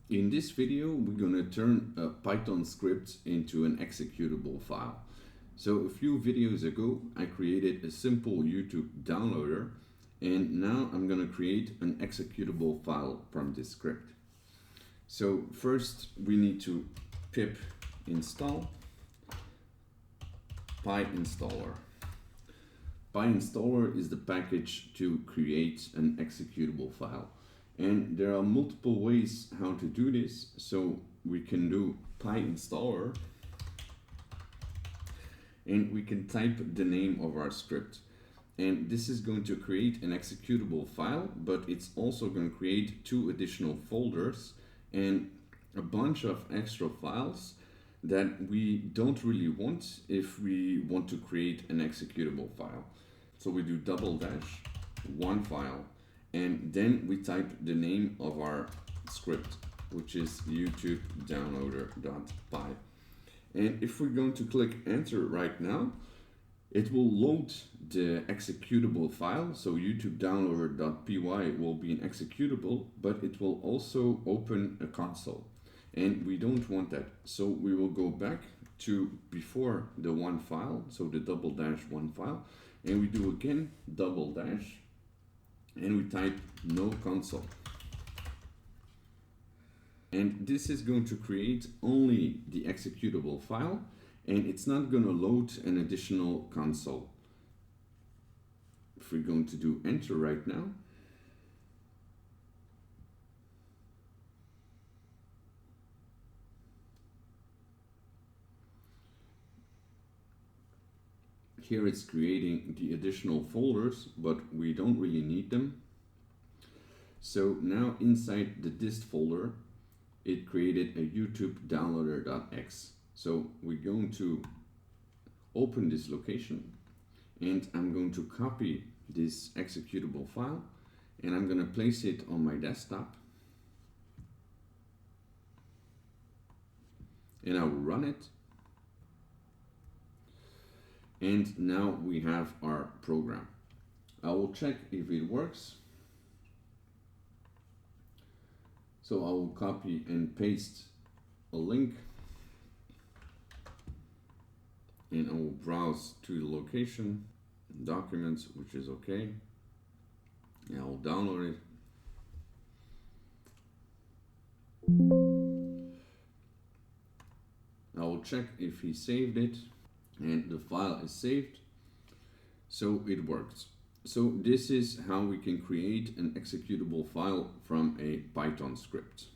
In this video, we're going to turn a Python script into an executable file. So a few videos ago, I created a simple YouTube downloader, and now I'm going to create an executable file from this script. So first, we need to pip install PyInstaller. PyInstaller is the package to create an executable file. And there are multiple ways how to do this. So we can do PyInstaller and we can type the name of our script. And this is going to create an executable file, but it's also going to create 2 additional folders and a bunch of extra files that we don't really want if we want to create an executable file. So we do /one file, and then we type the name of our script, which is YouTube downloader.py. And if we're going to click enter right now, it will load the executable file. So YouTube downloader.py will be an executable, but it will also open a console. And we don't want that. So we will go back to before the one file, so the /one file, and we do again /, and we type no console. And this is going to create only the executable file, and it's not going to load an additional console. If we're going to do enter right now, here it's creating the additional folders, but we don't really need them. So now inside the dist folder, it created a YouTube downloader.exe. So we're going to open this location, and I'm going to copy this executable file, and I'm going to place it on my desktop, and I will run it. And now we have our program. I will check if it works. So I will copy and paste a link, and I will browse to the location, documents, which is okay. And I will download it. I will check if he saved it, and the file is saved, so it works. So this is how we can create an executable file from a Python script.